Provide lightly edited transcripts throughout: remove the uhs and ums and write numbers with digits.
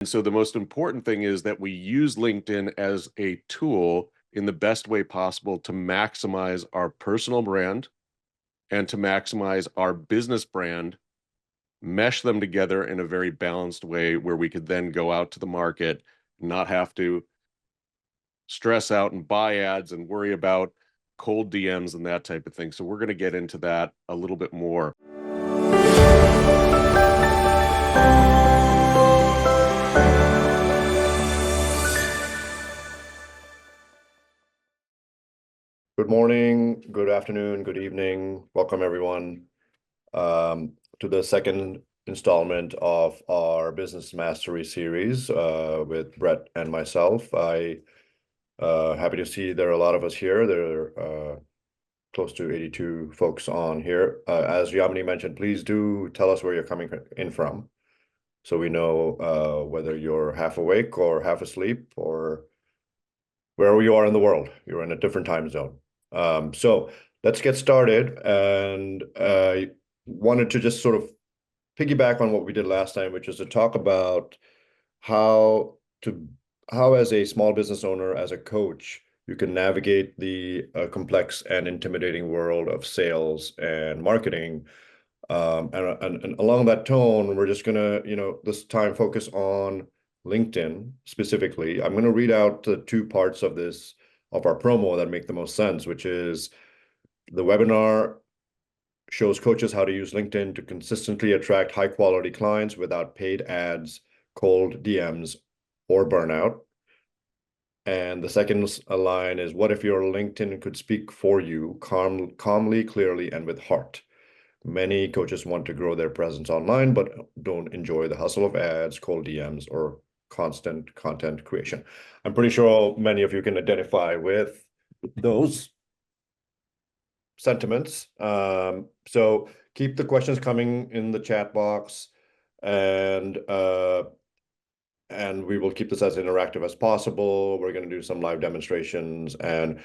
And so the most important thing is that we use LinkedIn as a tool in the best way possible to maximize our personal brand and to maximize our business brand, mesh them together in a very balanced way where we could then go out to the market, not have to stress out and buy ads and worry about cold DMs and that type of thing. So we're going to get into that a little bit more. Good morning, good afternoon, good evening. Welcome everyone to the second installment of our Business Mastery series with Brett and myself. I happy to see there are a lot of us here. There are close to 82 folks on here. As Yamini mentioned, please do tell us where you're coming in from, so we know whether you're half awake or half asleep or wherever you are in the world. You're in a different time zone. So let's get started. And I wanted to just sort of piggyback on what we did last time, which is to talk about how as a small business owner, as a coach, you can navigate the complex and intimidating world of sales and marketing. And along that tone, we're just gonna, this time focus on LinkedIn specifically. I'm gonna read out the two parts of our promo that make the most sense, which is the webinar shows coaches how to use LinkedIn to consistently attract high quality clients without paid ads, cold DMs, or burnout. And the second line is, what if your LinkedIn could speak for you calmly, clearly, and with heart? Many coaches want to grow their presence online, but don't enjoy the hustle of ads, cold DMs, or constant content creation. I'm pretty sure many of you can identify with those sentiments. So keep the questions coming in the chat box, and we will keep this as interactive as possible. We're going to do some live demonstrations, and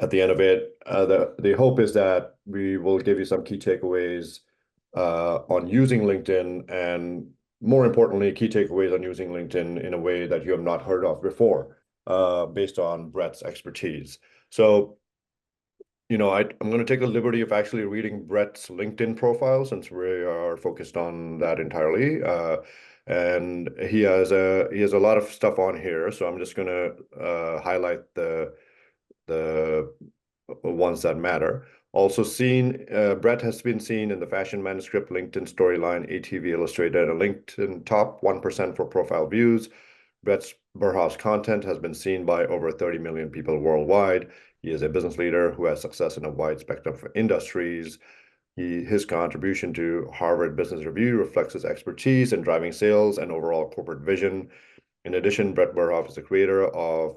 at the end of it, the hope is that we will give you some key takeaways on using LinkedIn, and more importantly, key takeaways on using LinkedIn in a way that you have not heard of before, based on Brett's expertise. So, I'm going to take the liberty of actually reading Brett's LinkedIn profile, since we are focused on that entirely. And he has a lot of stuff on here, so I'm just going to highlight the ones that matter. Also Brett has been seen in the Fashion Manuscript, LinkedIn Storyline, ATV Illustrated, and LinkedIn Top 1% for profile views. Brett Burhoff's content has been seen by over 30 million people worldwide. He is a business leader who has success in a wide spectrum of industries. His contribution to Harvard Business Review reflects his expertise in driving sales and overall corporate vision. In addition, Brett Burhoff is the creator of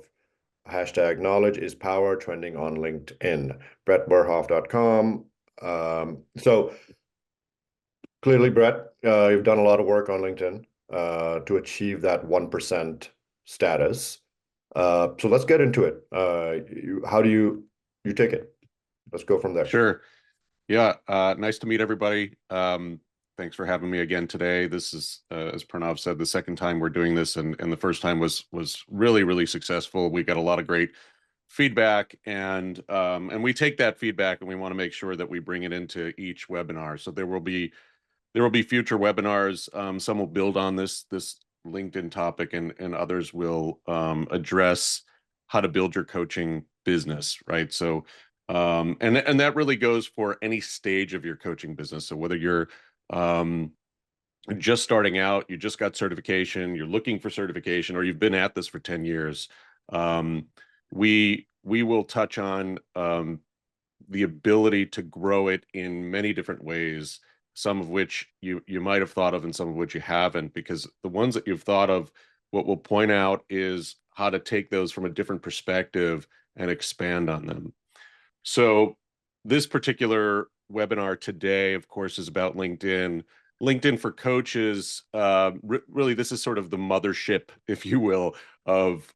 #knowledge is power, trending on LinkedIn, brettburhoff.com. So clearly, Brett, you've done a lot of work on LinkedIn to achieve that 1% status. So let's get into it. How do you take it? Let's go from there. Sure. Yeah. Nice to meet everybody. Thanks for having me again today. This is, as Pranav said, the second time we're doing this, and the first time was really, really successful. We got a lot of great feedback, and we take that feedback and we want to make sure that we bring it into each webinar. So there will be future webinars. Some will build on this LinkedIn topic, and others will address how to build your coaching business, right? So and that really goes for any stage of your coaching business. So whether you're just starting out, you just got certification, you're looking for certification, or you've been at this for 10 years, we will touch on the ability to grow it in many different ways, some of which you might have thought of and some of which you haven't, because the ones that you've thought of, what we'll point out is how to take those from a different perspective and expand on them. So this particular webinar today, of course, is about LinkedIn. LinkedIn for coaches. Really, this is sort of the mothership, if you will, of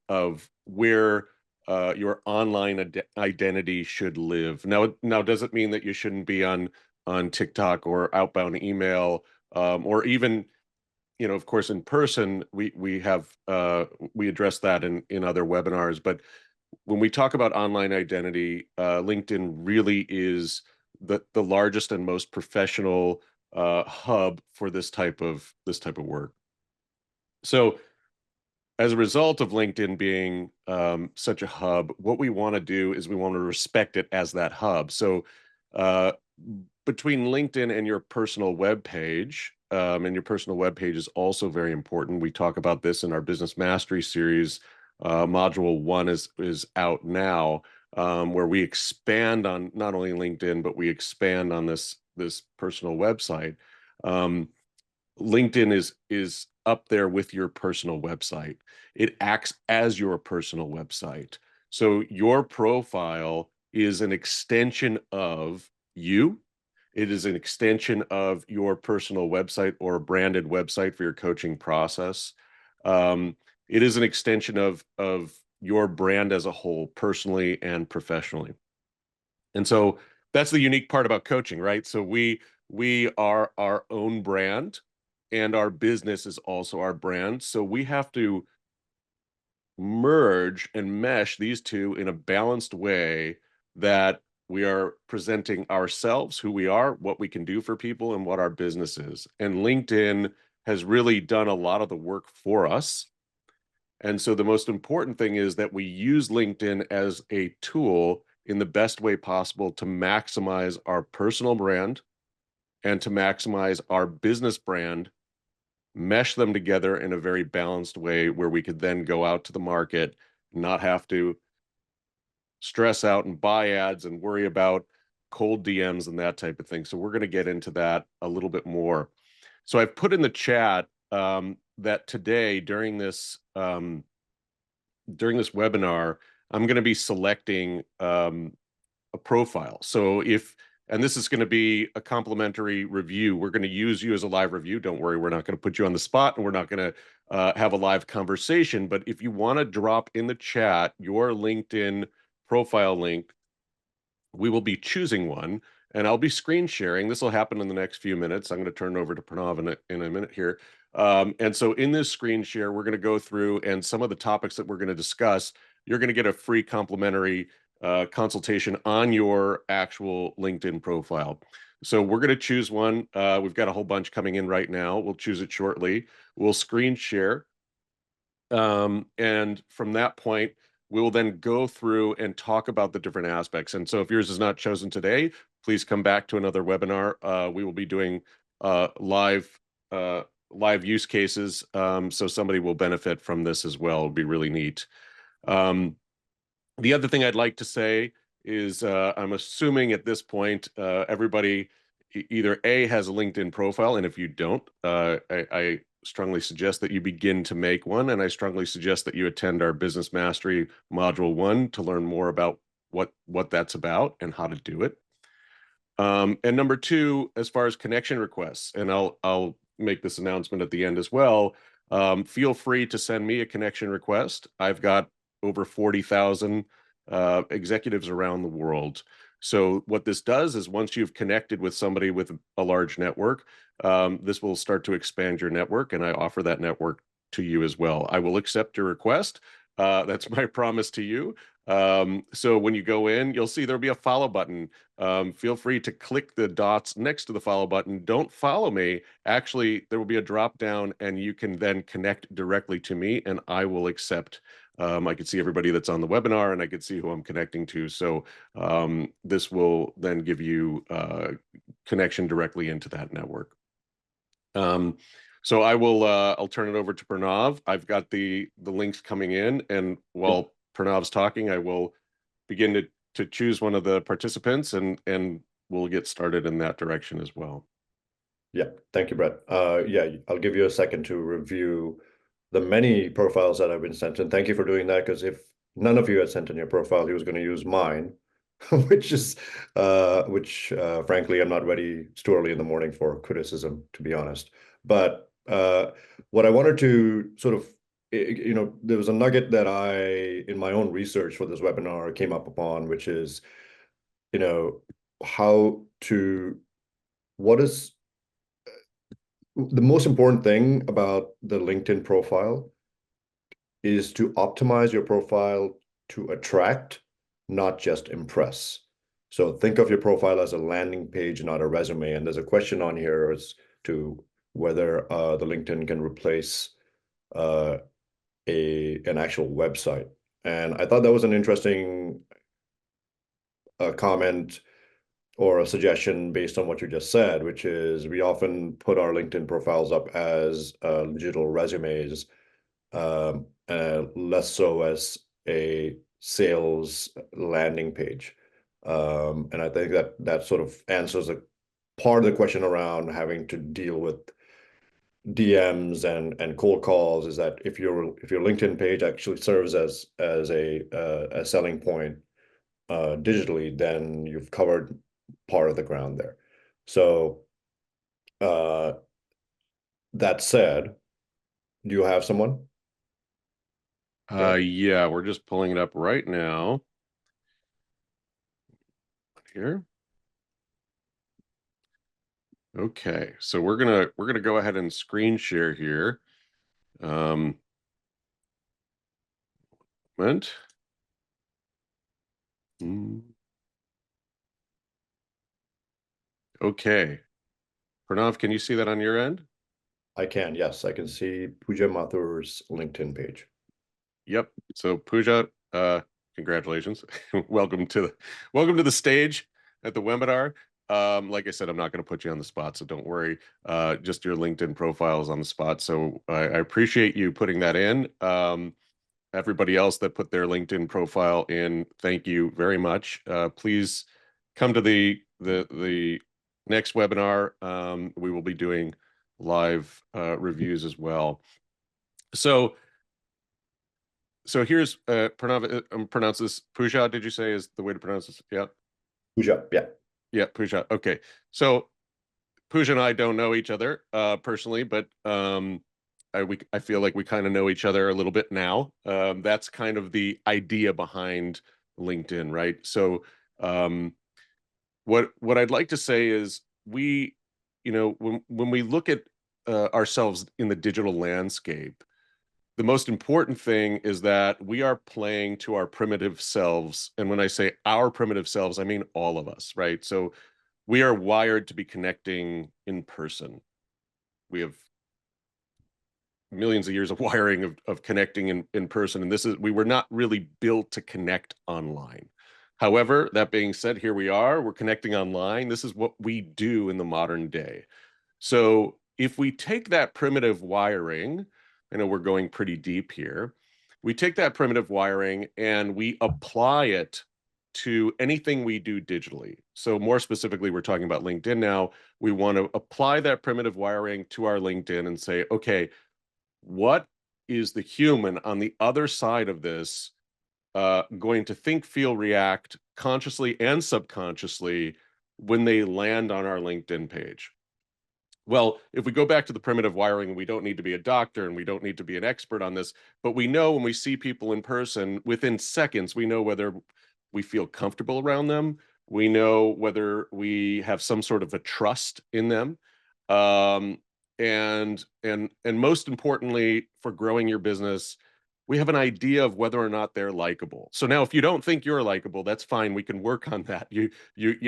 where your online identity should live. Now, does it mean that you shouldn't be on TikTok or outbound email, or even of course, in person, we have we address that in other webinars. But when we talk about online identity, LinkedIn really is the largest and most professional hub for this type of work. So as a result of LinkedIn being such a hub, what we want to do is we want to respect it as that hub. So uh, between LinkedIn and your personal web page, and your personal web page is also very important. We talk about this in our Business Mastery series. Module 1 is out now, where we expand on not only LinkedIn, but we expand on this personal website. Um, LinkedIn is up there with your personal website. It acts as your personal website. So your profile is an extension of you. It is an extension of your personal website or branded website for your coaching process. Um, it is an extension of your brand as a whole, personally and professionally. And so that's the unique part about coaching, right? So we are our own brand, and our business is also our brand. So we have to merge and mesh these two in a balanced way that we are presenting ourselves, who we are, what we can do for people, and what our business is. And LinkedIn has really done a lot of the work for us. And so the most important thing is that we use LinkedIn as a tool in the best way possible to maximize our personal brand and to maximize our business brand, mesh them together in a very balanced way where we could then go out to the market, not have to stress out and buy ads and worry about cold DMs and that type of thing. So we're going to get into that a little bit more. So I've put in the chat that today during this webinar, I'm going to be selecting a profile. So and this is going to be a complimentary review. We're going to use you as a live review. Don't worry, we're not going to put you on the spot, and we're not going to have a live conversation. But if you want to drop in the chat your LinkedIn profile link, we will be choosing one, and I'll be screen sharing. This will happen in the next few minutes. I'm going to turn it over to Pranav in a minute here. And so in this screen share, we're going to go through, and some of the topics that we're going to discuss, you're going to get a free complimentary consultation on your actual LinkedIn profile. So we're going to choose one. We've got a whole bunch coming in right now. We'll choose it shortly. We'll screen share. And from that point, we will then go through and talk about the different aspects. And so if yours is not chosen today, please come back to another webinar. We will be doing live use cases. So somebody will benefit from this as well. It'll be really neat. The other thing I'd like to say is I'm assuming at this point, everybody either A, has a LinkedIn profile, and if you don't, I strongly suggest that you begin to make one, and I strongly suggest that you attend our Business Mastery Module 1 to learn more about what that's about and how to do it. And number 2, as far as connection requests, and I'll make this announcement at the end as well, feel free to send me a connection request. I've got over 40,000 executives around the world. So what this does is once you've connected with somebody with a large network, this will start to expand your network, and I offer that network to you as well. I will accept your request. That's my promise to you. So when you go in, you'll see there'll be a follow button. Feel free to click the dots next to the follow button. Don't follow me. Actually, there will be a drop down, and you can then connect directly to me, and I will accept. I can see everybody that's on the webinar, and I can see who I'm connecting to. So this will then give you connection directly into that network. So I'll turn it over to Pranav. I've got the links coming in, and while Pranav's talking, I will begin to choose one of the participants, and we'll get started in that direction as well. Yeah, thank you, Brett. Yeah, I'll give you a second to review the many profiles that have been sent. And thank you for doing that, because if none of you had sent in your profile, he was going to use mine, which frankly, I'm not ready. It's too early in the morning for criticism, to be honest. But what I wanted to sort of, there was a nugget that in my own research for this webinar, came up upon, which is, how to, what is the most important thing about the LinkedIn profile is to optimize your profile to attract, not just impress. So think of your profile as a landing page, not a resume. And there's a question on here as to whether the LinkedIn can replace uh, an actual website. And I thought that was an interesting comment or a suggestion based on what you just said, which is we often put our LinkedIn profiles up as digital resumes, less so as a sales landing page. And I think that that sort of answers a part of the question around having to deal with DMs and cold calls, is that if your LinkedIn page actually serves as a selling point digitally, then you've covered part of the ground there. So uh, that said, do you have someone there? Yeah, we're just pulling it up right now here. Okay, so we're gonna go ahead and screen share here. Um, moment. Okay, Pranav, can you see that on your end? I can, yes, I can see Pooja Mathur's LinkedIn page. Yep. So Pooja, congratulations. Welcome to the stage at the webinar. Like I said, I'm not going to put you on the spot, so don't worry. Just your LinkedIn profile is on the spot. So I appreciate you putting that in. Everybody else that put their LinkedIn profile in, thank you very much. Please come to the next webinar. We will be doing live reviews as well. So here's Pranav, pronounce this Pooja, did you say is the way to pronounce this? Yeah. Pooja, yeah. Yeah, Pooja. Okay. So Pooja and I don't know each other personally, but I feel like we kind of know each other a little bit now. That's kind of the idea behind LinkedIn, right? So um, what I'd like to say is when we look at ourselves in the digital landscape, the most important thing is that we are playing to our primitive selves. And when I say our primitive selves, I mean all of us, right? So we are wired to be connecting in person. We have millions of years of wiring of connecting in person. And we were not really built to connect online. However, that being said, here we are, we're connecting online. This is what we do in the modern day. So if we take that primitive wiring, I know we're going pretty deep here, we take that primitive wiring and we apply it to anything we do digitally. So more specifically, we're talking about LinkedIn now. We want to apply that primitive wiring to our LinkedIn and say, okay, what is the human on the other side of this going to think, feel, react consciously and subconsciously when they land on our LinkedIn page? Well, if we go back to the primitive wiring, we don't need to be a doctor and we don't need to be an expert on this, but we know when we see people in person, within seconds, we know whether we feel comfortable around them. We know whether we have some sort of a trust in them. Um, and most importantly, for growing your business, we have an idea of whether or not they're likable. So now if you don't think you're likable, that's fine. We can work on that. You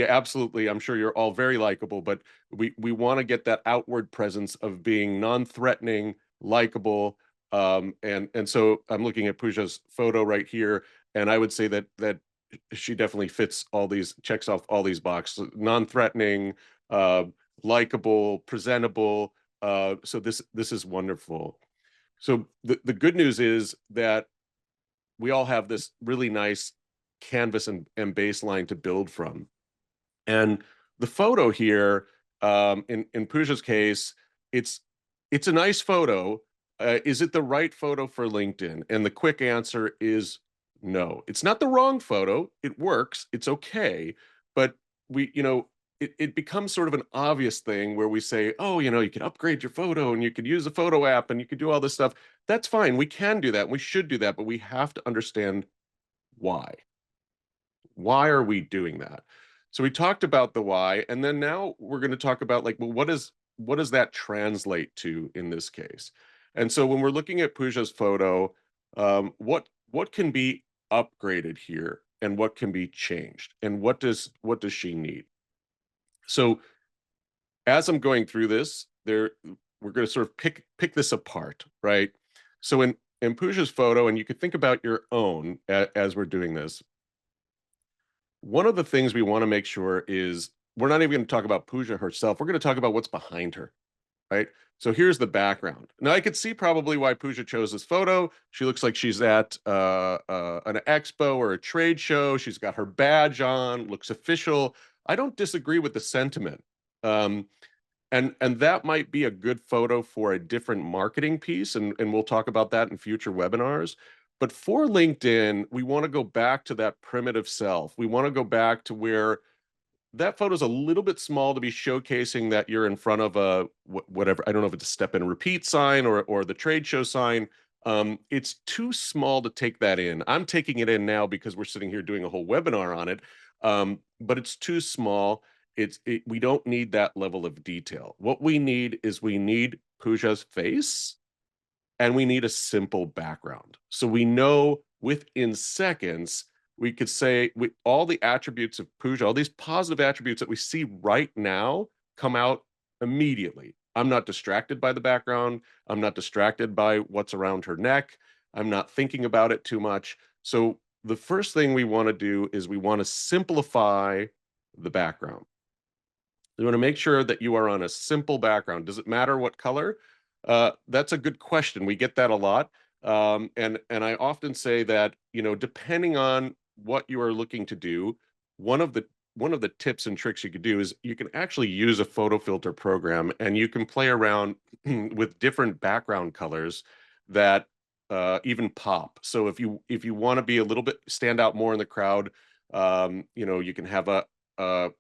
absolutely, I'm sure you're all very likable, but we want to get that outward presence of being non-threatening, likable. And so I'm looking at Pooja's photo right here, and I would say that she definitely fits all these, checks off all these boxes: non-threatening, uh, likable, presentable. So this is wonderful. So the good news is that we all have this really nice canvas and baseline to build from. And the photo here, in Pooja's case, it's it's a nice photo. Is it the right photo for LinkedIn? And the quick answer is no. It's not the wrong photo. It works. It's okay. But it becomes sort of an obvious thing where we say, oh, you could upgrade your photo and you could use a photo app and you could do all this stuff. That's fine. We can do that. We should do that, but we have to understand why. Why are we doing that? So we talked about the why, and then now we're going to talk about, like, well, what does that translate to in this case? And so when we're looking at Pooja's photo, what can be upgraded here and what can be changed and what does she need? So as I'm going through this, we're going to sort of pick this apart, right? So in Pooja's photo, and you could think about your own as we're doing this. One of the things we want to make sure is we're not even going to talk about Pooja herself. We're going to talk about what's behind her, right? So here's the background. Now I could see probably why Pooja chose this photo. She looks like she's at an expo or a trade show. She's got her badge on, looks official. I don't disagree with the sentiment. Um, and that might be a good photo for a different marketing piece, and we'll talk about that in future webinars. But for LinkedIn, we want to go back to that primitive self. We want to go back to where that photo's a little bit small to be showcasing that you're in front of a whatever. I don't know if it's a step and repeat sign or the trade show sign. It's too small to take that in. I'm taking it in now because we're sitting here doing a whole webinar on it. But it's too small. We don't need that level of detail. What we need is we need Pooja's face and we need a simple background. So we know within seconds, we could say all the attributes of Pooja, all these positive attributes that we see right now come out immediately. I'm not distracted by the background. I'm not distracted by what's around her neck. I'm not thinking about it too much. So the first thing we want to do is we want to simplify the background. You want to make sure that you are on a simple background. Does it matter what color? That's a good question. We get that a lot. And I often say that, depending on what you are looking to do, one of the tips and tricks you could do is you can actually use a photo filter program and you can play around with different background colors that even pop. So if you want to be a little bit stand out more in the crowd, you can have a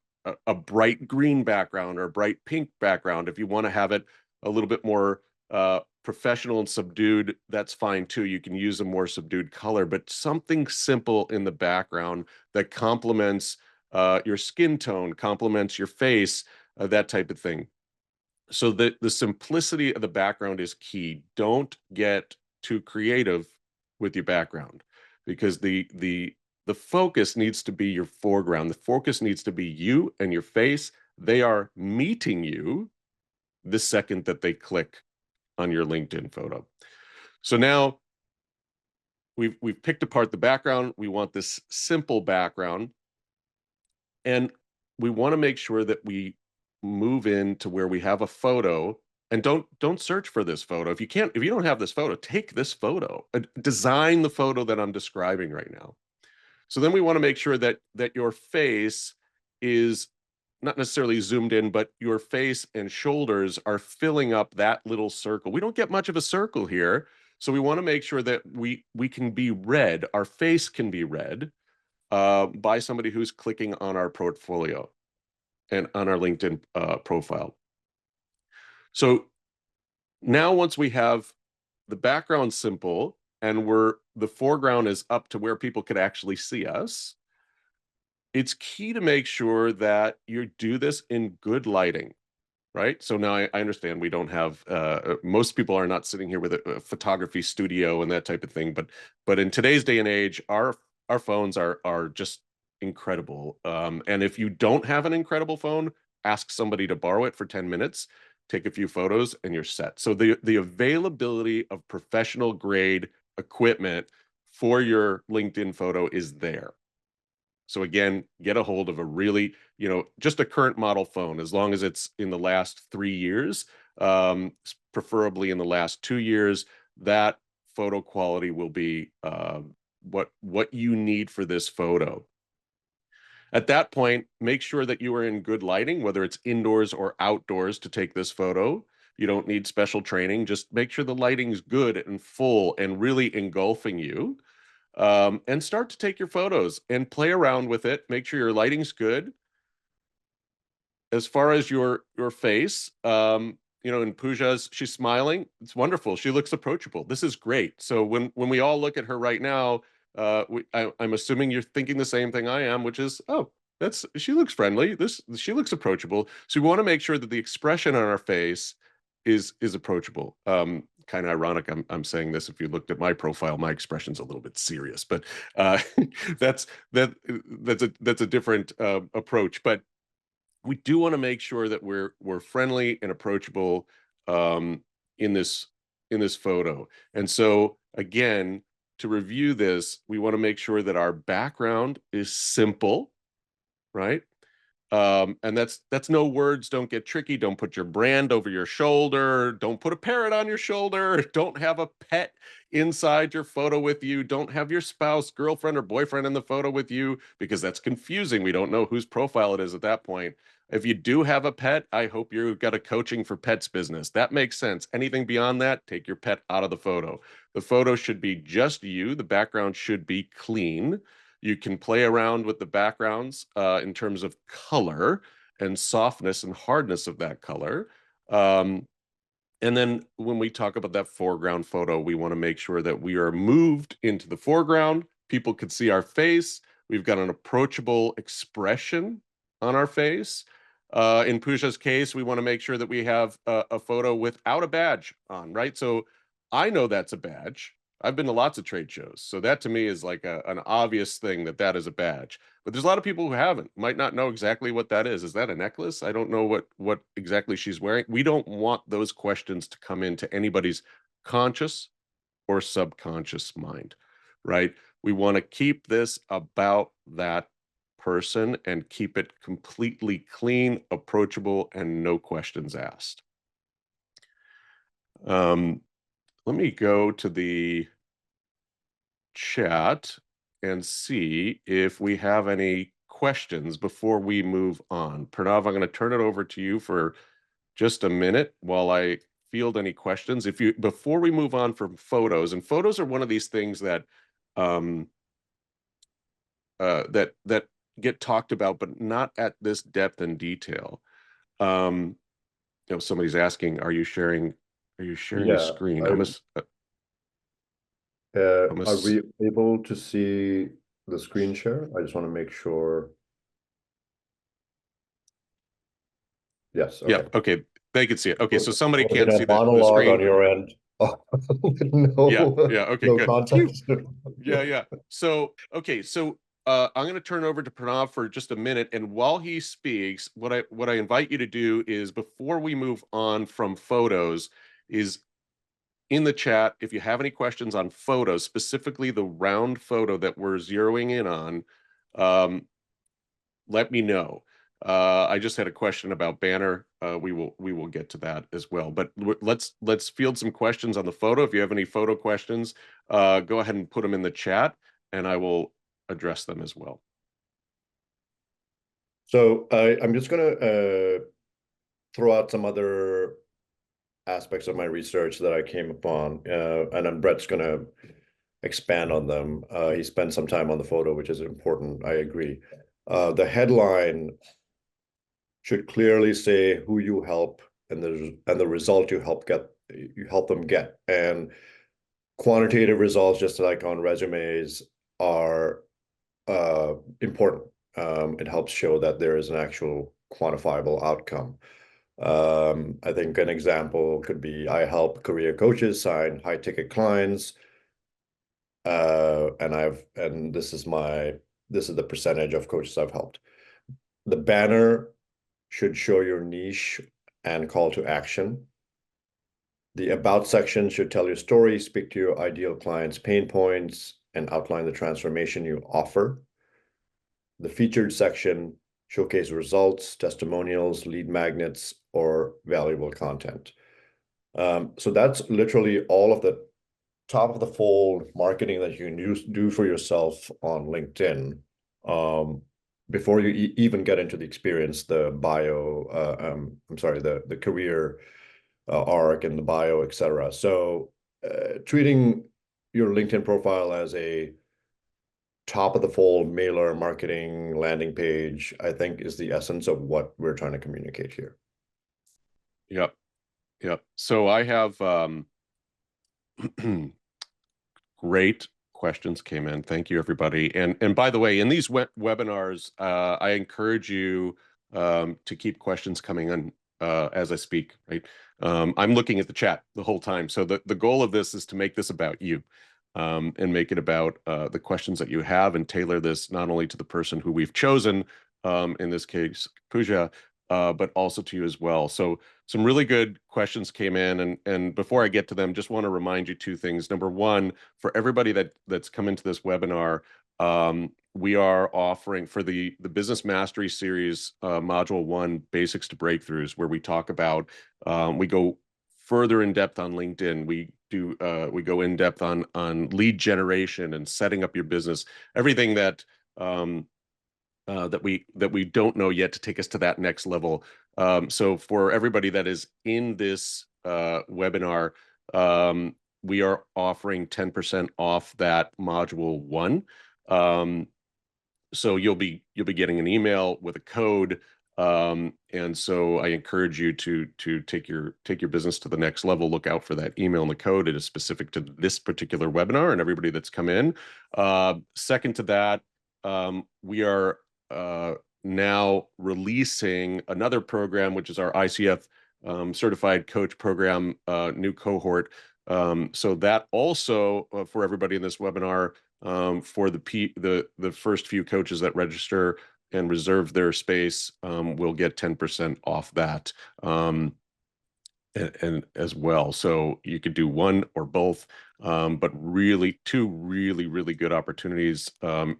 a bright green background or a bright pink background. If you want to have it a little bit more professional and subdued, that's fine too. You can use a more subdued color, but something simple in the background that complements your skin tone, complements your face, that type of thing. So the simplicity of the background is key. Don't get too creative with your background because the focus needs to be your foreground. The focus needs to be you and your face. They are meeting you the second that they click on your LinkedIn photo. So now we've picked apart the background. We want this simple background, and we want to make sure that we move into where we have a photo. And don't search for this photo. If you don't have this photo, take this photo. Design the photo that I'm describing right now. So then we want to make sure that your face is not necessarily zoomed in, but your face and shoulders are filling up that little circle. We don't get much of a circle here. So we want to make sure that we can be read, our face can be read by somebody who's clicking on our portfolio and on our LinkedIn profile. So now once we have the background simple and the foreground is up to where people could actually see us, it's key to make sure that you do this in good lighting, right? So now I understand we don't have most people are not sitting here with a photography studio and that type of thing, but in today's day and age, our phones are just incredible. And if you don't have an incredible phone, ask somebody to borrow it for 10 minutes, take a few photos, and you're set. So the availability of professional grade equipment for your LinkedIn photo is there. So again, get a hold of a really, just a current model phone, as long as it's in the last 3 years, preferably in the last 2 years, that photo quality will be what you need for this photo. At that point, make sure that you are in good lighting, whether it's indoors or outdoors to take this photo. You don't need special training. Just make sure the lighting's good and full and really engulfing you. And start to take your photos and play around with it. Make sure your lighting's good. As far as your face, in Pooja's, she's smiling. It's wonderful. She looks approachable. This is great. So when we all look at her right now, I'm assuming you're thinking the same thing I am, which is, oh, That's she looks friendly. She looks approachable. So we want to make sure that the expression on our face is approachable. Kind of ironic. I'm saying this. If you looked at my profile, my expression's a little bit serious, but uh, that's that's a different approach. But we do want to make sure that we're friendly and approachable um, in this photo. And so again, to review this, we want to make sure that our background is simple, right? And that's no words, don't get tricky, don't put your brand over your shoulder, don't put a parrot on your shoulder, don't have a pet inside your photo with you, don't have your spouse, girlfriend, or boyfriend in the photo with you, because that's confusing. We don't know whose profile it is at that point. If you do have a pet, I hope you've got a coaching for pets business. That makes sense. Anything beyond that, take your pet out of the photo. The photo should be just you. The background should be clean. You can play around with the backgrounds in terms of color and softness and hardness of that color. Um, and then when we talk about that foreground photo, we want to make sure that we are moved into the foreground. People can see our face. We've got an approachable expression on our face. In Pooja's case, we want to make sure that we have a photo without a badge on, right? So I know that's a badge. I've been to lots of trade shows. So that to me is like an obvious thing that that is a badge. But there's a lot of people who haven't, might not know exactly what that is. Is that a necklace? I don't know what exactly she's wearing. We don't want those questions to come into anybody's conscious or subconscious mind, right? We want to keep this about that person and keep it completely clean, approachable, and no questions asked. Let me go to the chat and see if we have any questions before we move on. Pranav, I'm going to turn it over to you for just a minute while I field any questions. If you before we move on from photos, and photos are one of these things that um, that get talked about, but not at this depth and detail. Um, somebody's asking, are you sharing a Yeah, screen? are we able to see the screen share? I just want to make sure. Yes, Yeah, okay. okay. They can see it. Okay, so somebody Was it can't a see the monologue on screen. your end? With Yeah, no, yeah, okay, no good. Phew. context. Yeah, yeah. So, okay, so I'm going to turn over to Pranav for just a minute, and while he speaks, what I invite you to do is before we move on from photos, is in the chat if you have any questions on photos, specifically the round photo that we're zeroing in on, um, let me know. I just had a question about banner. We will get to that as well. But let's field some questions on the photo. If you have any photo questions, go ahead and put them in the chat, and I will address them as well. So I'm just gonna throw out some other aspects of my research that I came upon, and then Brett's gonna expand on them. He spent some time on the photo, which is important. I agree. The headline should clearly say who you help and the result you help them get. And quantitative results, just like on resumes, are important. It helps show that there is an actual quantifiable outcome. I think an example could be I help career coaches sign high ticket clients. And this is the percentage of coaches I've helped. The banner should show your niche and call to action. The about section should tell your story, speak to your ideal client's pain points, and outline the transformation you offer. The featured section showcase results, testimonials, lead magnets, or valuable content. So that's literally all of the top of the fold marketing that you can do for yourself on LinkedIn. Before you even get into the experience, the bio, I'm sorry, the career arc and the bio, etc. So treating your LinkedIn profile as a top of the fold mailer marketing landing page, I think is the essence of what we're trying to communicate here. Yep, yep. So I have great questions came in. Thank you, everybody. And by the way, in these webinars, I encourage you to keep questions coming in as I speak, right? I'm looking at the chat the whole time. So the goal of this is to make this about you, and make it about the questions that you have, and tailor this not only to the person who we've chosen, in this case, Pooja, but also to you as well. So some really good questions came in, and before I get to them, just want to remind you two things. Number one, for everybody that's come into this webinar, we are offering for the Business Mastery Series, Module 1, Basics to Breakthroughs, where we talk about, we go further in depth on LinkedIn. We go in depth on lead generation and setting up your business, everything that that we don't know yet to take us to that next level. So for everybody that is in this webinar, we are offering 10% off that module 1. So you'll be getting an email with a code, and so I encourage you to take your business to the next level. Look out for that email and the code. It is specific to this particular webinar and everybody that's come in. Second to that, we are now releasing another program, which is our ICF certified coach program, new cohort. So that also, for everybody in this webinar, for the first few coaches that register and reserve their space, will get 10% off that, and as well. So you could do one or both, but really two really good opportunities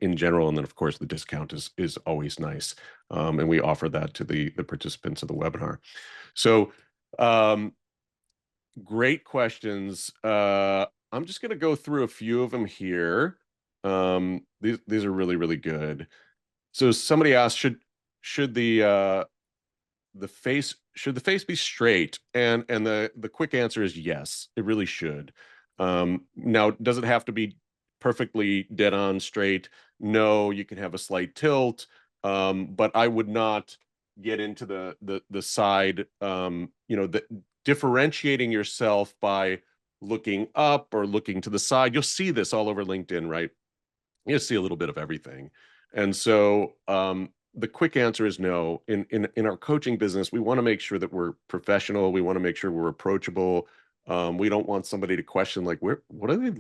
in general. And then of course the discount is always nice, and we offer that to the participants of the webinar. So great questions. I'm just going to go through a few of them here. These are really good. So somebody asked, should the face be straight? And the quick answer is yes, it really should. Now, does it have to be perfectly dead on straight? No, you can have a slight tilt, but I would not get into the side, the differentiating yourself by looking up or looking to the side. You'll see this all over LinkedIn, right? You see a little bit of everything. And so the quick answer is no. In our coaching business, we want to make sure that we're professional. We want to make sure we're approachable. We don't want somebody to question, like, what are they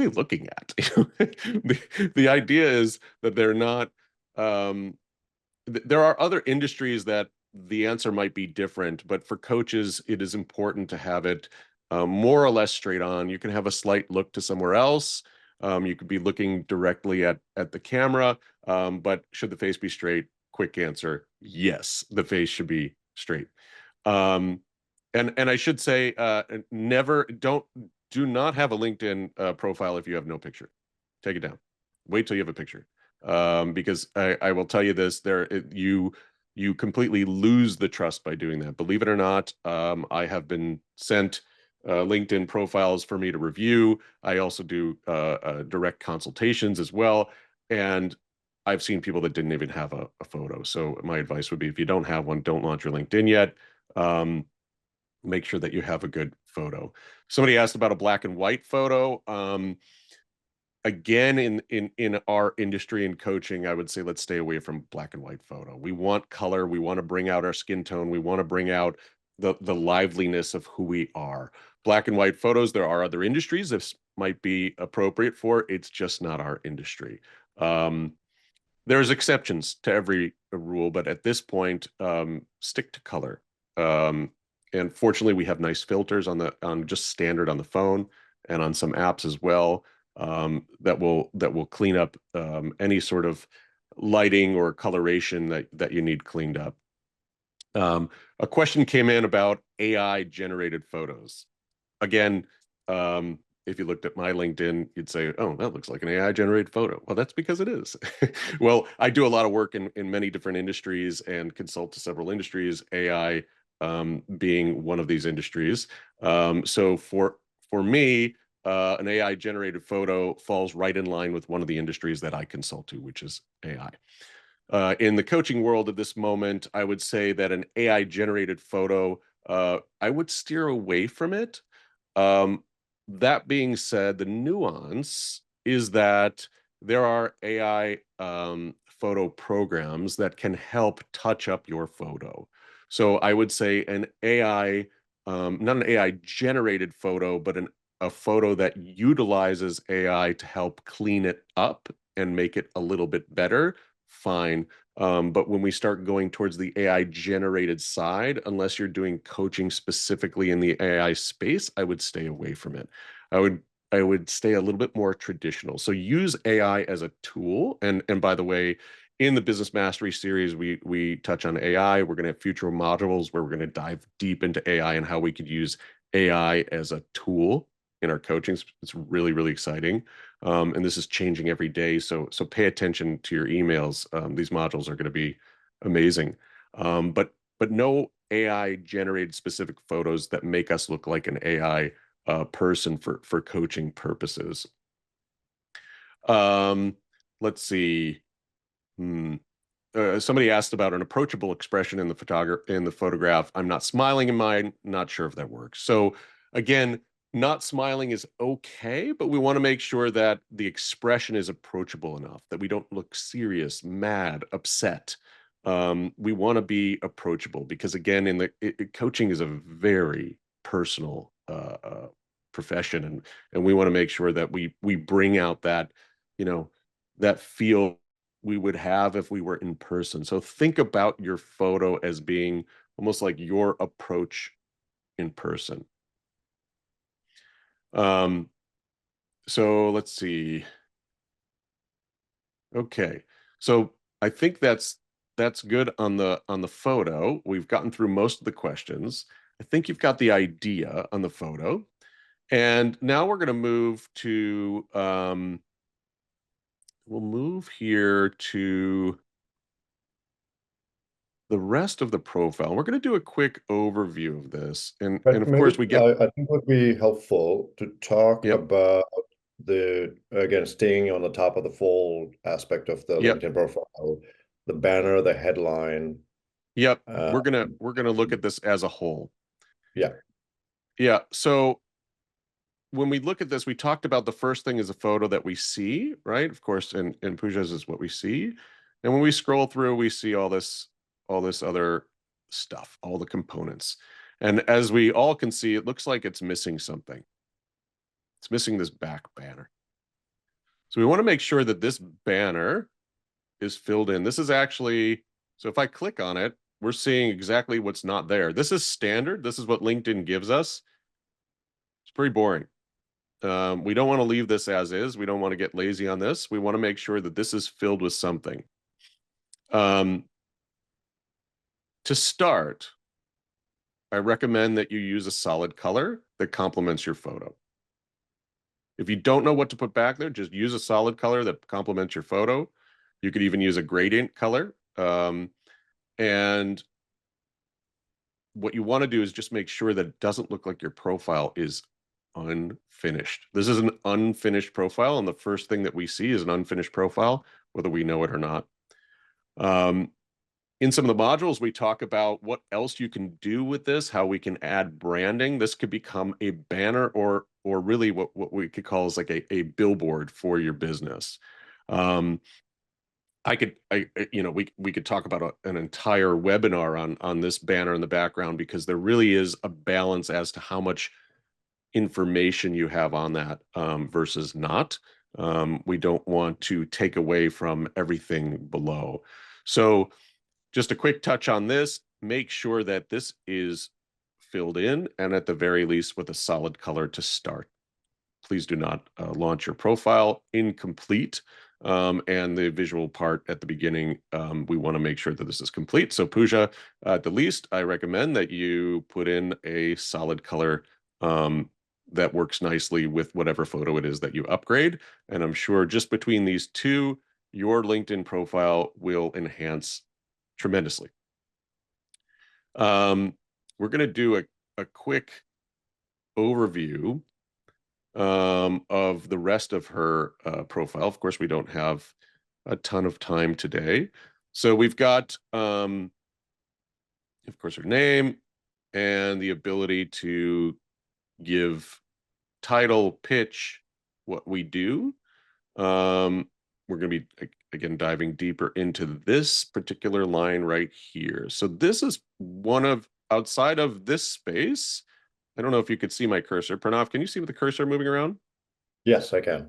looking at? The idea is that they're not, there are other industries that the answer might be different, but for coaches, it is important to have it more or less straight on. You can have a slight look to somewhere else. You could be looking directly at the camera, but should the face be straight? Quick answer: yes, the face should be straight. And I should say, do not have a LinkedIn profile if you have no picture. Take it down. Wait till you have a picture, because I will tell you this: you completely lose the trust by doing that. Believe it or not, I have been sent LinkedIn profiles for me to review. I also do direct consultations as well, and I've seen people that didn't even have a photo. So my advice would be, if you don't have one, don't launch your LinkedIn yet. Make sure that you have a good photo. Somebody asked about a black and white photo. Again, in our industry and coaching, I would say let's stay away from black and white photo. We want color. We want to bring out our skin tone. We want to bring out the liveliness of who we are. Black and white photos, there are other industries this might be appropriate for. It's just not our industry. There's exceptions to every rule, but at this point, stick to color. And fortunately, we have nice filters on just standard on the phone and on some apps as well, that will clean up any sort of lighting or coloration that you need cleaned up. A question came in about AI generated photos. Again, if you looked at my LinkedIn, you'd say, oh, that looks like an AI generated photo. Well, that's because it is. Well, I do a lot of work in many different industries and consult to several industries, AI being one of these industries. So for me, an AI generated photo falls right in line with one of the industries that I consult to, which is AI. In the coaching world at this moment, I would say that an AI generated photo, I would steer away from it. That being said, the nuance is that there are AI photo programs that can help touch up your photo. So I would say an AI, not an AI generated photo, but a photo that utilizes AI to help clean it up and make it a little bit better, fine. But when we start going towards the AI generated side, unless you're doing coaching specifically in the AI space, I would stay away from it. I would I would stay a little bit more traditional. So use AI as a tool. And by the way, in the Business Mastery series, we touch on AI. We're going to have future modules where we're going to dive deep into AI and how we could use AI as a tool in our coaching. It's really, really exciting. And this is changing every day. So pay attention to your emails. These modules are going to be amazing. But no AI generated specific photos that make us look like an AI person for coaching purposes. Um, let's see. Hmm. Somebody asked about an approachable expression in the photograph. I'm not smiling in mine. Not sure if that works. So again, not smiling is okay, but we want to make sure that the expression is approachable enough that we don't look serious, mad, upset. We want to be approachable because again, coaching is a very personal profession, and we want to make sure that we bring out that you know that feel we would have if we were in person. So think about your photo as being almost like your approach in person. Um, so let's see. Okay. So I think that's good on the photo. We've gotten through most of the questions. I think you've got the idea on the photo. And now we're going to move to we'll move here to the rest of the profile. We're going to do a quick overview of this. And But of course maybe we get, I think it would be helpful to talk yep, about the, again, staying on the top of the fold aspect of the yep, LinkedIn profile, the banner, the headline. yep. Uh, We're gonna look at this as a whole. yeah, Yeah. So when we look at this, we talked about the first thing is a photo that we see, right? Of course, and Puja's is what we see. And when we scroll through, we see all this other stuff, all the components. And as we all can see, it looks like it's missing something. It's missing this back banner. So we want to make sure that this banner is filled in. This is actually, so if I click on it, we're seeing exactly what's not there. This is standard. This is what LinkedIn gives us. It's pretty boring. We don't want to leave this as is. We don't want to get lazy on this. We want to make sure that this is filled with something. Um, to start, I recommend that you use a solid color that complements your photo. If you don't know what to put back there, just use a solid color that complements your photo. You could even use a gradient color. And what you want to do is just make sure that it doesn't look like your profile is unfinished. This is an unfinished profile, and the first thing that we see is an unfinished profile, whether we know it or not. Um, in some of the modules, we talk about what else you can do with this, how we can add branding. This could become a banner or really what we could call is like a billboard for your business. Um, we could talk about an entire webinar on this banner in the background because there really is a balance as to how much information you have on that versus not. We don't want to take away from everything below. So just a quick touch on this, make sure that this is filled in and at the very least with a solid color to start. Please do not launch your profile incomplete. And the visual part at the beginning, we want to make sure that this is complete. So Pooja, at the least, I recommend that you put in a solid color that works nicely with whatever photo it is that you upgrade. And I'm sure just between these two, your LinkedIn profile will enhance tremendously. We're going to do a quick overview of the rest of her profile. Of course, we don't have a ton of time today. So we've got, of course, her name and the ability to give title, pitch, what we do. We're going to be, again, diving deeper into this particular line right here. So this is one of, outside of this space, I don't know if you could see my cursor. Pranav, can you see the cursor moving around? Yes, I can.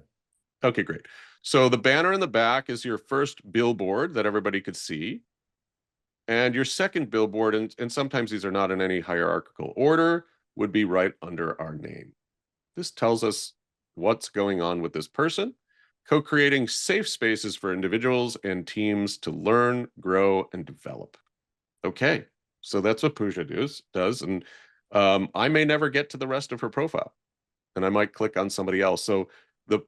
Okay, great. So the banner in the back is your first billboard that everybody could see. And your second billboard, and sometimes these are not in any hierarchical order, would be right under our name. This tells us what's going on with this person, co-creating safe spaces for individuals and teams to learn, grow, and develop. Okay, so that's what Pooja does. And I may never get to the rest of her profile, and I might click on somebody else. So the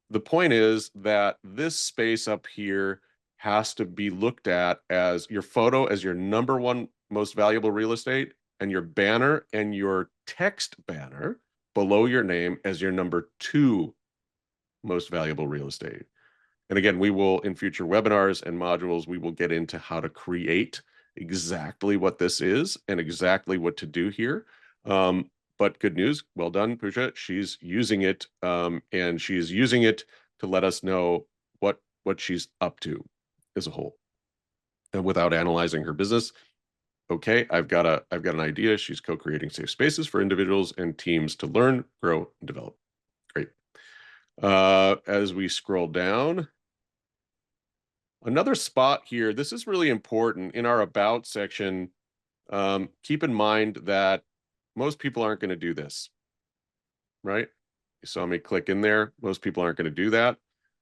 the point is that this space up here has to be looked at as your photo as your number one most valuable real estate, and your banner and your text banner below your name as your number two most valuable real estate. And again, we will, in future webinars and modules, we will get into how to create exactly what this is and exactly what to do here. But good news, well done, Pooja. She's using it, and she's using it to let us know what she's up to as a whole. And without analyzing her business, okay, I've got an idea. She's co-creating safe spaces for individuals and teams to learn, grow, and develop. Great. As we scroll down, another spot here, this is really important in our about section. Keep in mind that most people aren't going to do this, right? You saw me click in there. Most people aren't going to do that.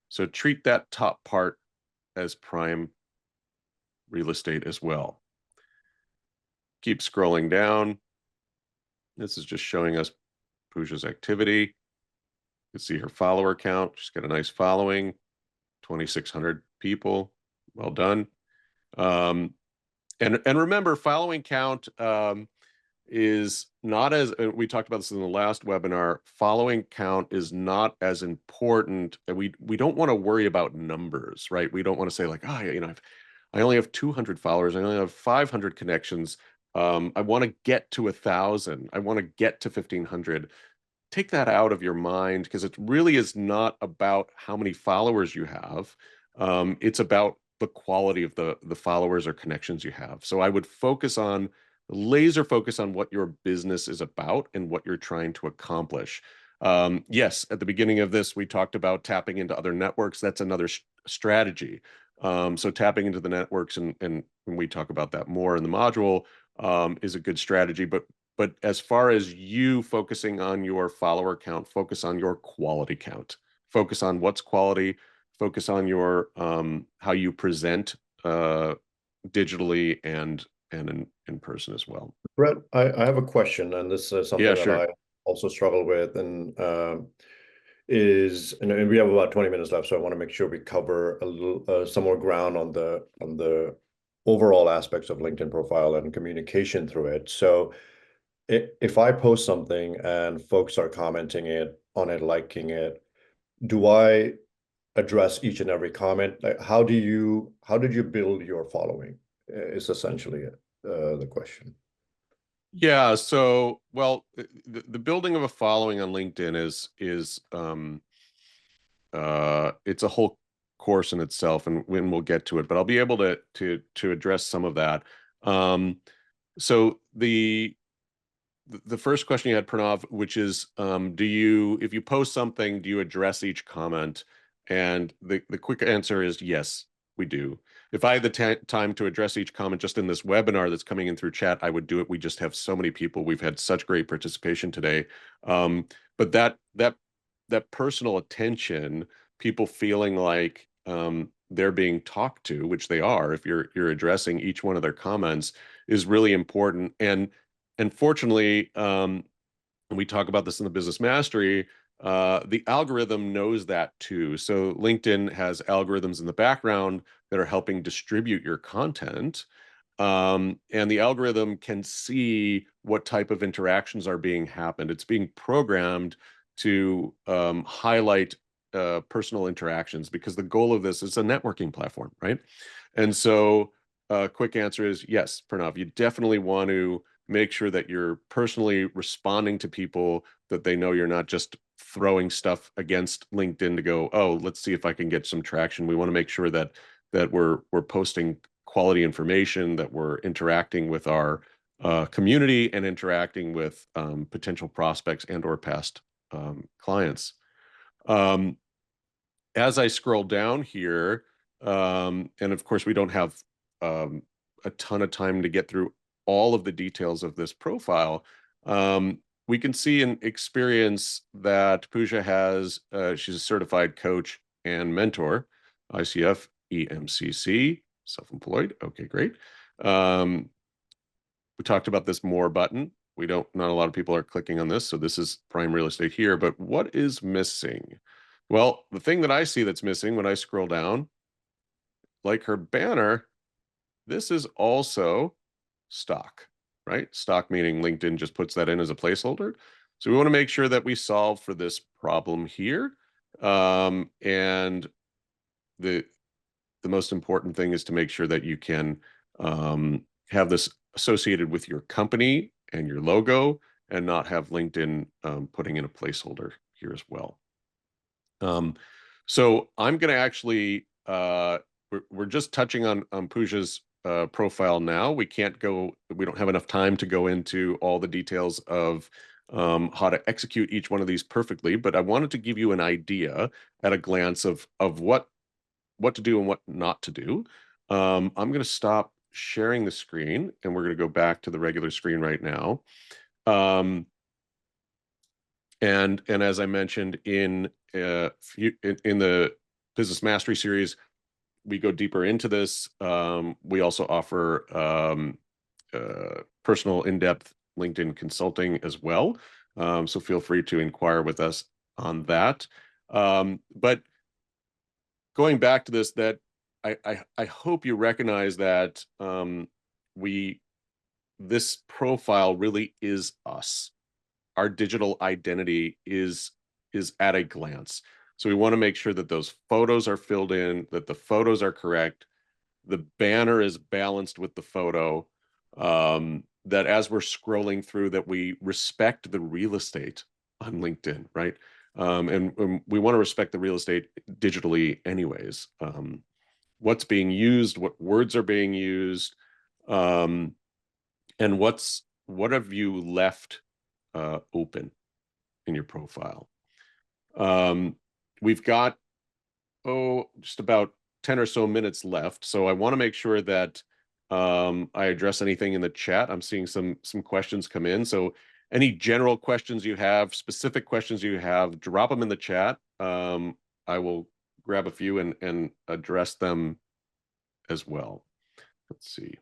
So treat that top part as prime real estate as well. Keep scrolling down. This is just showing us Pooja's activity. You can see her follower count. She's got a nice following, 2,600 people. Well done. And remember, following count is not as, we talked about this in the last webinar, following count is not as important. We don't want to worry about numbers, right? We don't want to say like, oh, I only have 200 followers. I only have 500 connections. I want to get to 1,000. I want to get to 1,500. Take that out of your mind, because it really is not about how many followers you have. It's about the quality of the followers or connections you have. So I would laser focus on what your business is about and what you're trying to accomplish. Yes, at the beginning of this, we talked about tapping into other networks. That's another strategy. So tapping into the networks, and we talk about that more in the module, is a good strategy. But as far as you focusing on your follower count, focus on your quality count. Focus on what's quality. Focus on your how you present digitally and in person as well. Brett, I have a question, and this is Yeah, something that sure. I also struggle with, and and we have about 20 minutes left, so I want to make sure we cover a little some more ground on the overall aspects of LinkedIn profile and communication through it. So if I post something and folks are commenting on it, liking it, do I address each and every comment? Like, how did you build your following? Is essentially the question. Yeah, so well, the building of a following on LinkedIn is it's a whole course in itself, and when we'll get to it, but I'll be able to address some of that. So the first question you had, Pranav, which is, if you post something, do you address each comment? And the quick answer is yes, we do. If I had the time to address each comment just in this webinar that's coming in through chat, I would do it. We just have so many people. We've had such great participation today. But that personal attention, people feeling like they're being talked to, which they are, if you're addressing each one of their comments, is really important. And fortunately, and we talk about this in the business mastery, the algorithm knows that too. So LinkedIn has algorithms in the background that are helping distribute your content. And the algorithm can see what type of interactions are being happened. It's being programmed to highlight personal interactions, because the goal of this is a networking platform, right? And so quick answer is yes, Pranav, you definitely want to make sure that you're personally responding to people, that they know you're not just throwing stuff against LinkedIn to go, oh, let's see if I can get some traction. We want to make sure that we're posting quality information, that we're interacting with our community and interacting with potential prospects and or past clients. Um, as I scroll down here, and of course we don't have a ton of time to get through all of the details of this profile. We can see and experience that Pooja has, she's a certified coach and mentor, ICF, EMCC, self-employed. Okay, great. We talked about this more button. Not a lot of people are clicking on this. So this is prime real estate here, but what is missing? Well, the thing that I see that's missing when I scroll down, like her banner, this is also stock, right? Stock meaning LinkedIn just puts that in as a placeholder. So we want to make sure that we solve for this problem here. And the most important thing is to make sure that you can have this associated with your company and your logo, and not have LinkedIn putting in a placeholder here as well. So I'm going to actually, we're just touching on Pooja's profile now. We don't have enough time to go into all the details of how to execute each one of these perfectly, but I wanted to give you an idea at a glance of what to do and what not to do. I'm going to stop sharing the screen and we're going to go back to the regular screen right now. And as I mentioned in the Business Mastery series, we go deeper into this. We also offer personal in-depth LinkedIn consulting as well. So feel free to inquire with us on that. But going back to this, that I hope you recognize that this profile really is us. Our digital identity is at a glance. So we want to make sure that those photos are filled in, that the photos are correct, the banner is balanced with the photo, that as we're scrolling through, that we respect the real estate on LinkedIn, right? And we want to respect the real estate digitally anyways. What's being used, what words are being used, and what have you left open in your profile. We've got, just about 10 or so minutes left. So I want to make sure that I address anything in the chat. I'm seeing some questions come in. So any general questions you have, specific questions you have, drop them in the chat. I will grab a few and address them as well. Let's see.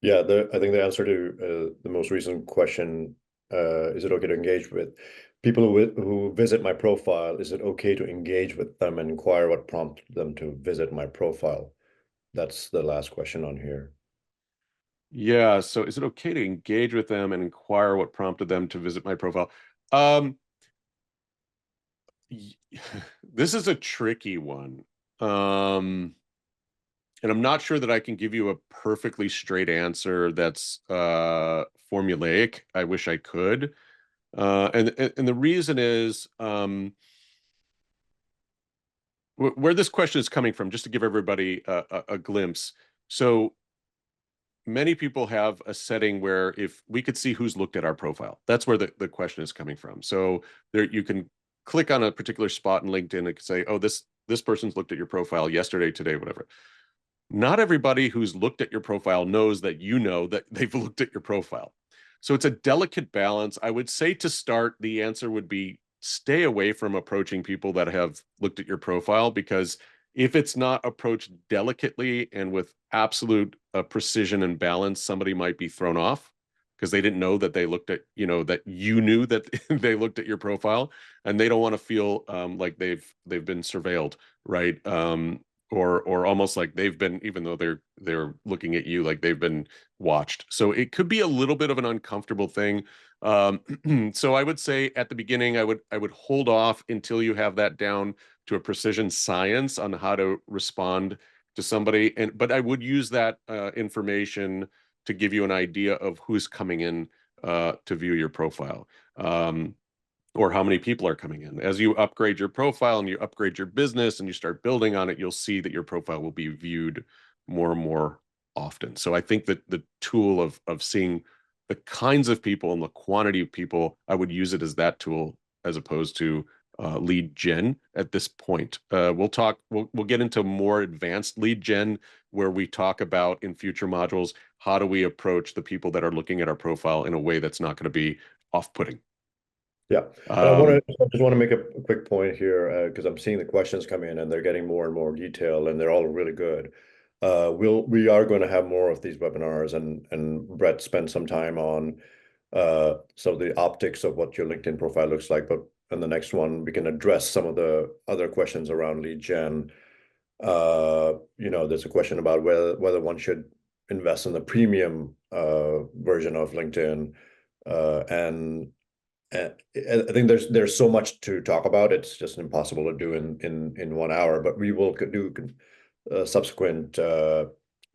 Yeah, I think the answer to the most recent question, is it okay to engage with people who visit my profile? Is it okay to engage with them and inquire what prompted them to visit my profile? That's the last question on here. Yeah, so is it okay to engage with them and inquire what prompted them to visit my profile? This is a tricky one. And I'm not sure that I can give you a perfectly straight answer that's formulaic. I wish I could. And the reason is where this question is coming from, just to give everybody a glimpse. So many people have a setting where if we could see who's looked at our profile, that's where the question is coming from. So there you can click on a particular spot in LinkedIn and say, oh, this person's looked at your profile yesterday, today, whatever. Not everybody who's looked at your profile knows that you know that they've looked at your profile. So it's a delicate balance. I would say to start, the answer would be stay away from approaching people that have looked at your profile, because if it's not approached delicately and with absolute precision and balance, somebody might be thrown off because they didn't know that they looked at, that you knew that they looked at your profile, and they don't want to feel like they've been surveilled, right? Or almost like they've been, even though they're looking at you, like they've been watched. So it could be a little bit of an uncomfortable thing. So I would say at the beginning, I would hold off until you have that down to a precision science on how to respond to somebody. But I would use that information to give you an idea of who's coming in to view your profile. or how many people are coming in. As you upgrade your profile and you upgrade your business and you start building on it, you'll see that your profile will be viewed more and more often. So I think that the tool of seeing the kinds of people and the quantity of people, I would use it as that tool as opposed to lead gen at this point. We'll get into more advanced lead gen where we talk about in future modules, how do we approach the people that are looking at our profile in a way that's not going to be off-putting. Yeah, and Um, I just want to make a quick point here because I'm seeing the questions come in and they're getting more and more detail and they're all really good. We are going to have more of these webinars and Brett spent some time on so the optics of what your LinkedIn profile looks like. But in the next one, we can address some of the other questions around lead gen. There's a question about whether one should invest in the premium version of LinkedIn, and I think there's so much to talk about. It's just impossible to do in 1 hour. But we will do subsequent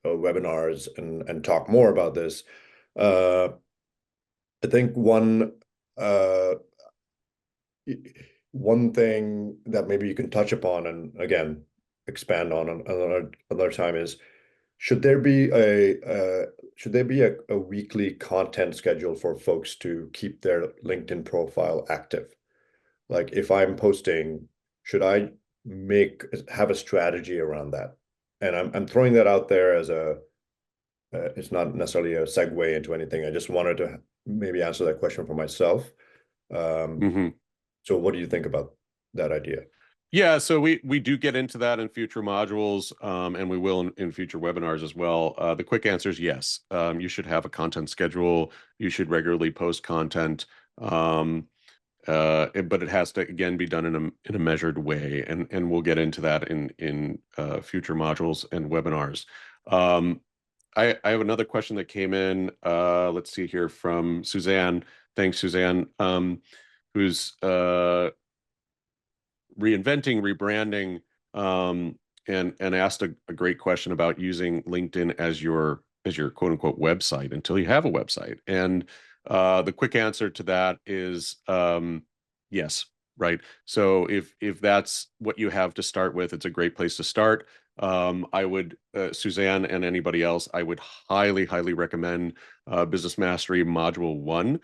webinars and talk more about this. Uh, I think uh, one thing that maybe you can touch upon and again expand on another time is should there be a weekly content schedule for folks to keep their LinkedIn profile active? Like if I'm posting, should I have a strategy around that? And I'm throwing that out there as it's not necessarily a segue into anything. I just wanted to maybe answer that question for myself. Um, mhm. so what do you think about that idea? Yeah, so we do get into that in future modules, and we will in future webinars as well. The quick answer is yes. You should have a content schedule. You should regularly post content, but it has to again be done in a measured way, and we'll get into that in future modules and webinars. Um, I have another question that came in. Let's see here from Suzanne. Thanks, Suzanne. Who's reinventing, rebranding, and asked a great question about using LinkedIn as your quote unquote website until you have a website. And the quick answer to that is yes, right. So if that's what you have to start with, it's a great place to start. I would, Suzanne and anybody else, I would highly recommend Business Mastery Module 1.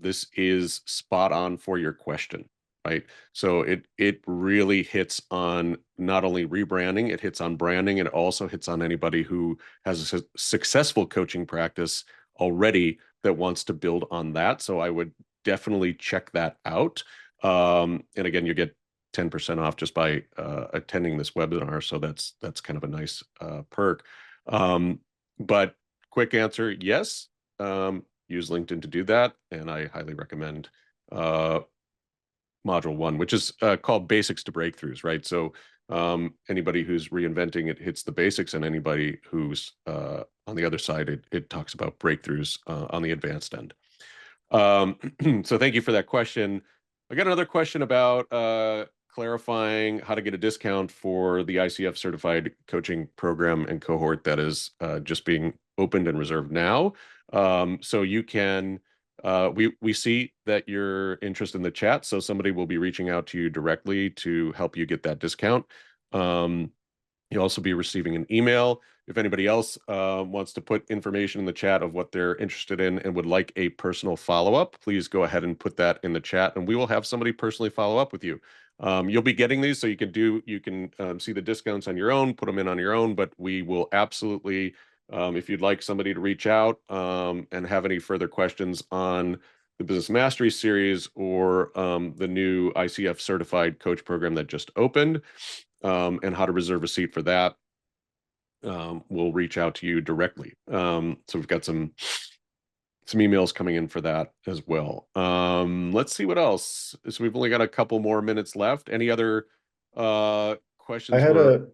This is spot on for your question, right? So it really hits on not only rebranding, it hits on branding, it also hits on anybody who has a successful coaching practice already that wants to build on that. So I would definitely check that out. And again, you get 10% off just by attending this webinar. So that's kind of a nice perk. But quick answer, yes. Use LinkedIn to do that, and I highly recommend module 1, which is called Basics to Breakthroughs, right? So anybody who's reinventing it hits the basics, and anybody who's on the other side, it talks about breakthroughs on the advanced end. So thank you for that question. I got another question about clarifying how to get a discount for the ICF certified coaching program and cohort that is just being opened and reserved now. So you can, we see that you're interested in the chat, so somebody will be reaching out to you directly to help you get that discount. You'll also be receiving an email. If anybody else wants to put information in the chat of what they're interested in and would like a personal follow-up, please go ahead and put that in the chat, and we will have somebody personally follow up with you. You'll be getting these, so you can see the discounts on your own, put them in on your own, but we will absolutely, if you'd like somebody to reach out and have any further questions on the Business Mastery series or the new ICF certified coach program that just opened, and how to reserve a seat for that, we'll reach out to you directly. So we've got some emails coming in for that as well. Let's see what else. So we've only got a couple more minutes left. Any other I questions had a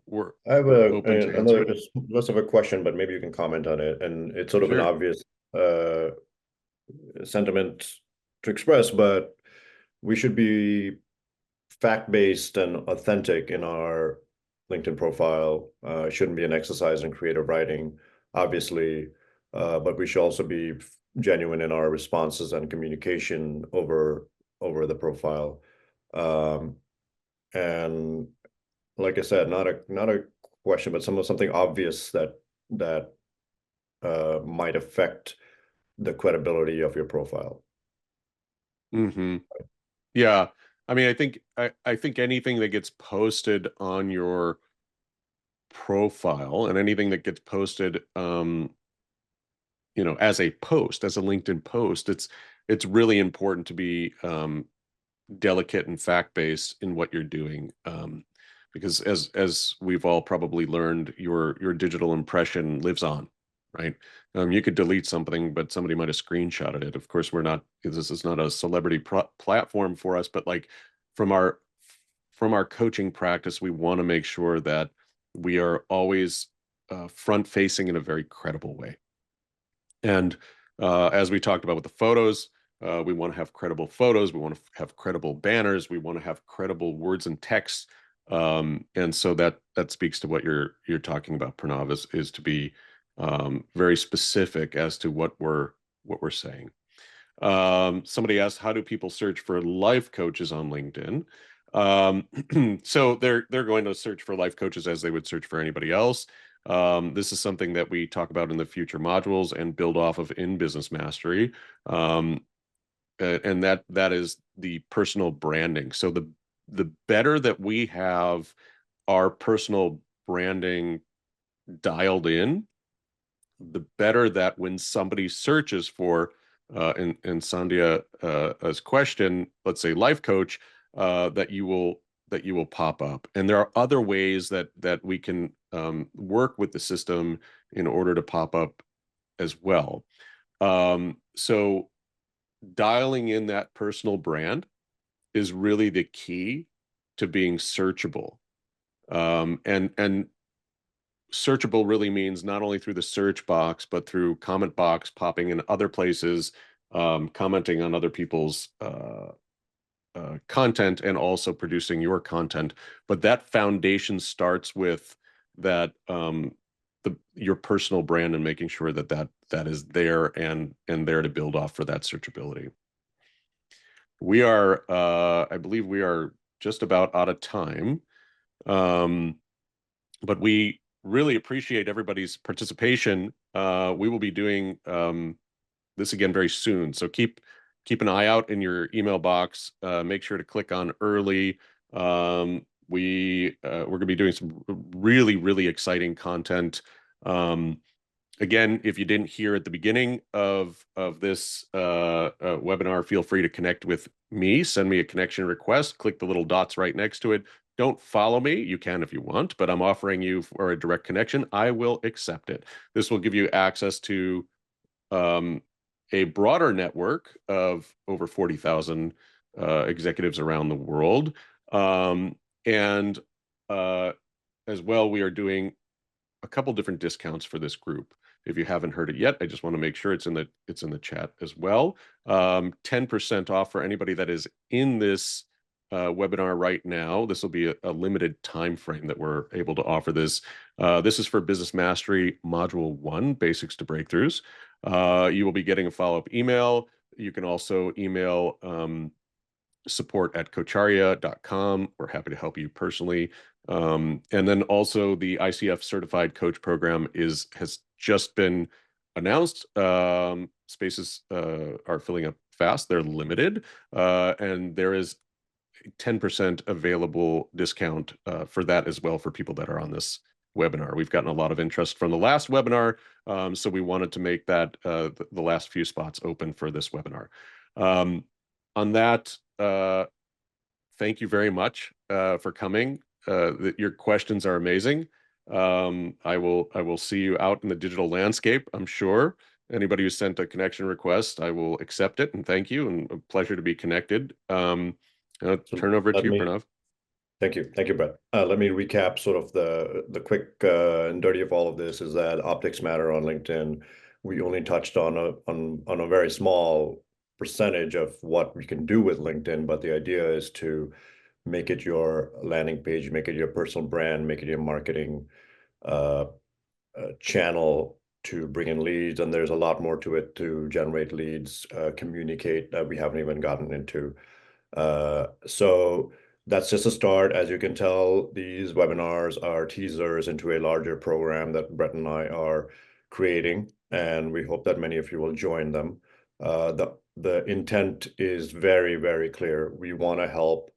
I have we're open to another answering? it's less of a question, but maybe you can comment on it. And it's sort of an Sure. obvious uh, sentiment to express, but we should be fact-based and authentic in our LinkedIn profile. It shouldn't be an exercise in creative writing, obviously, but we should also be genuine in our responses and communication over the profile. Um, and like I said, not a question, but something obvious that might affect the credibility of your profile. Hmm. Yeah. I mean, I think anything that gets posted on your profile and anything that gets posted as a post, as a LinkedIn post, it's really important to be delicate and fact-based in what you're doing. Because as we've all probably learned, your digital impression lives on, right? You could delete something, but somebody might have screenshotted it. Of course, we're not, this is not a celebrity platform for us, but like from our from our coaching practice, we want to make sure that we are always front facing in a very credible way. And as we talked about with the photos, we want to have credible photos. We want to have credible banners. We want to have credible words and text. And so that speaks to what you're talking about, Pranav, is to be very specific as to what we're saying. Somebody asked, how do people search for life coaches on LinkedIn? So they're going to search for life coaches as they would search for anybody else. This is something that we talk about in the future modules and build off of in Business Mastery. And that is the personal branding. So the better that we have our personal branding dialed in, the better that when somebody searches for in Sandhya's question, let's say life coach, that you will pop up. And there are other ways that we can work with the system in order to pop up as well. So dialing in that personal brand is really the key to being searchable. And searchable really means not only through the search box, but through comment box, popping in other places, commenting on other people's content, and also producing your content. But that foundation starts with that your personal brand and making sure that is there and there to build off for that searchability. I believe we are just about out of time. Um, but we really appreciate everybody's participation. We will be doing this again very soon, so keep an eye out in your email box. Make sure to click on early. We're going to be doing some really exciting content. Again, if you didn't hear at the beginning of this webinar, feel free to connect with me. Send me a connection request. Click the little dots right next to it. Don't follow me. You can if you want, but I'm offering you for a direct connection. I will accept it. This will give you access to um, a broader network of over 40,000 executives around the world. And as well, we are doing a couple different discounts for this group. If you haven't heard it yet, I just want to make sure it's in the chat as well. 10% off for anybody that is in this webinar right now. This will be a limited time frame that we're able to offer this. This is for Business Mastery Module 1, Basics to Breakthroughs. You will be getting a follow-up email. You can also email support@coacharya.com. We're happy to help you personally. And then also the ICF certified coach program has just been announced. Spaces are filling up fast. They're limited. And there is 10% available discount for that as well for people that are on this webinar. We've gotten a lot of interest from the last webinar, so we wanted to make that the last few spots open for this webinar. On that, thank you very much for coming. Your questions are amazing. I will see you out in the digital landscape, I'm sure. Anybody who sent a connection request, I will accept it and thank you, and a pleasure to be connected. So Turn over to let you, me Pranav. Thank you. Thank you, Brett. Let me recap sort of the quick and dirty of all of this is that optics matter on LinkedIn. We only touched on a very small percentage of what we can do with LinkedIn, but the idea is to make it your landing page, make it your personal brand, make it your marketing uh, channel to bring in leads. And there's a lot more to it to generate leads, communicate that we haven't even gotten into. So that's just a start. As you can tell, these webinars are teasers into a larger program that Brett and I are creating, and we hope that many of you will join them. The intent is very, very clear. We want to help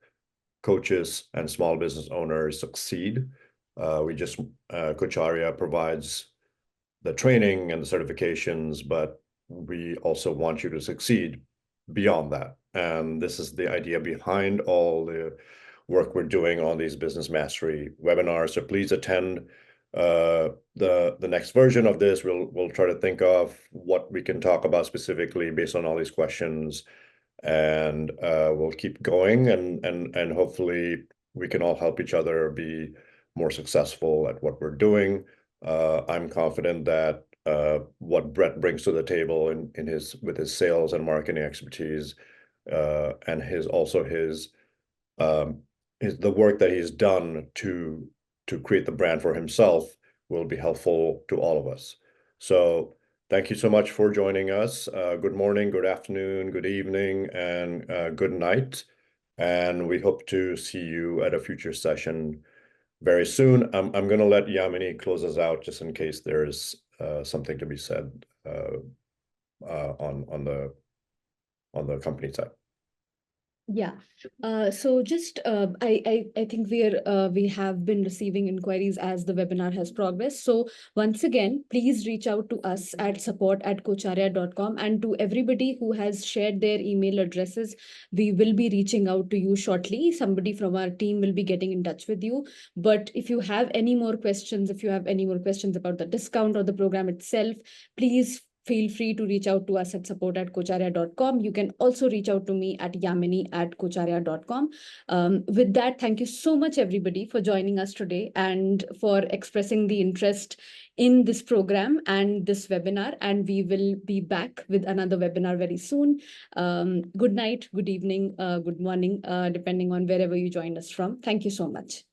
coaches and small business owners succeed. Coach Arya provides the training and the certifications, but we also want you to succeed beyond that. And this is the idea behind all the work we're doing on these business mastery webinars. So please attend the next version of this. We'll try to think of what we can talk about specifically based on all these questions, and we'll keep going, and hopefully we can all help each other be more successful at what we're doing. I'm confident that what Brett brings to the table with his sales and marketing expertise, and the work that he's done to create the brand for himself will be helpful to all of us. So thank you so much for joining us. Good morning, good afternoon, good evening, and good night. And we hope to see you at a future session very soon. I'm going to let Yamini close us out just in case there's something to be said on the company side. Yeah. So just I think we have been receiving inquiries as the webinar has progressed. So once again, please reach out to us at support@coacharya.com, and to everybody who has shared their email addresses, we will be reaching out to you shortly. Somebody from our team will be getting in touch with you. But if you have any more questions, about the discount or the program itself, please feel free to reach out to us at support@coacharya.com. You can also reach out to me at yamini@coacharya.com. With that, thank you so much, everybody, for joining us today and for expressing the interest in this program and this webinar. And we will be back with another webinar very soon. Good night, good evening, good morning, depending on wherever you joined us from. Thank you so much.